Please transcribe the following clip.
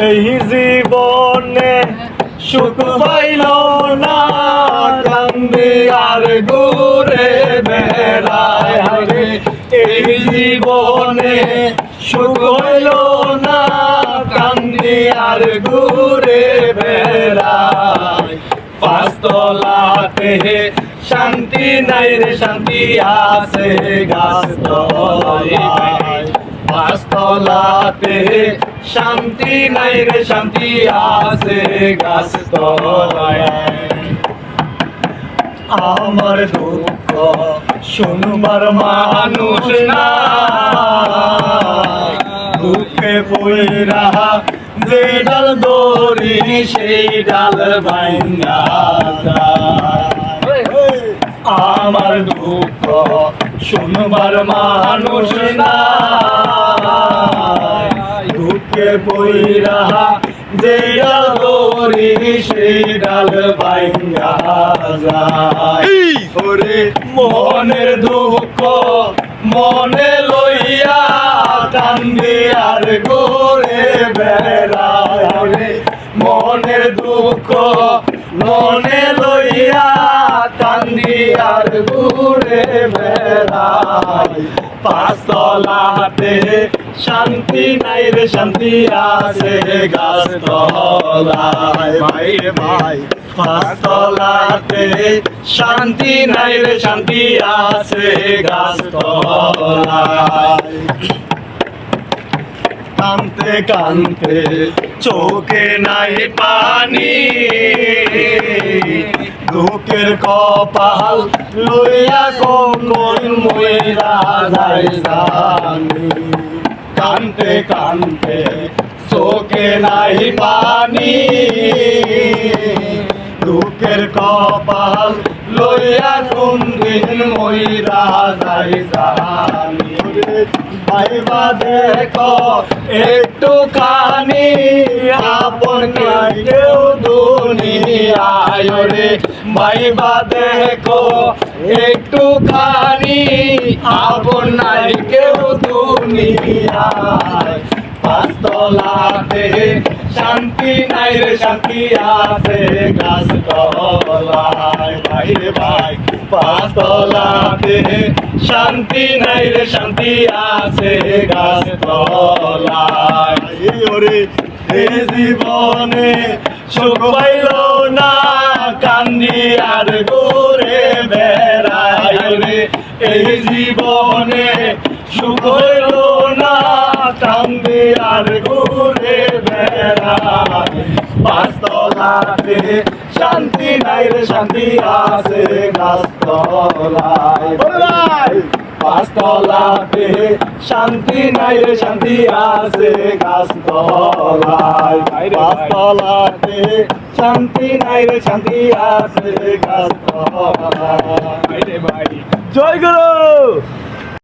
এই জীবনে সুখ পাইল না, কান্দি আর ঘুরে বেড়ায় রে। এই জীবনে সুখ হইল না, কান্দি আর ঘুরে বেড়ায়। পাঁচতলাতে শান্তি নাই রে, শান্তি আছে গাছতলায়। পাঁচতলাতে শান্তি নাই রে, শান্তি আছে গাছতলায়। আমার দুঃখ শুনবার মানুষ না, দুঃখে পইরা যে ডাল দড়ি সেই ডাল ভাঙ্গা যায়। আমার দুঃখ শুনবার মানুষ না, দুঃখে পইরা যে ডাল দড়ি সেই ডাল ভাঙ্গা যায়। ওরে মনের দুঃখ মনে লইয়া কান্দি আর ঘুরে বেড়ায় রে। মনের দুঃখ মনে লইয়া কান্দি আর ঘুরে বেড়ায়। পাঁচতলাতে শান্তি নাই রে, শান্তি আছে গাছতলায়। ভাই রে ভাই, পাঁচতলাতে শান্তি নাই রে, শান্তি আছে গাছতলায়। কানতে কানতে চোখে নাই পানি, দুঃখের কপাল লইয়া কোন মইরা যায় জানি। কানতে কানতে চোখে নাই পানি, দুঃখের কপাল লইয়া কোন দিন মইরা যায় জানি। ভাইবা দেখো একটুখানি আপন কেউ দুনিয়ায় রে। ভাইবা দেখো একটুখানি আপন নাই কেউ দুনিয়ায়। পাঁচতলাতে শান্তি নাই রে, শান্তি আছে গাছতলায়। ভাই রে ভাই, পাঁচতলাতে শান্তি নাই রে, শান্তি আছে গাছতলায়। ওরে এই জীবনে সুখ পাইল না, কান্দি আর ঘুরে বেড়ায় রে। এই জীবনে সুখ হইল না, কান্দি আর ঘুরে বেড়ায়। পাঁচতলাতে শান্তি নাই রে, শান্তি আছে গাছতলায়। পাঁচতলাতে শান্তি নাই রে, শান্তি আছে গাছতলায়। পাঁচতলাতে শান্তি নাই রে, শান্তি আছে গাছতলায়। জয় গুরু।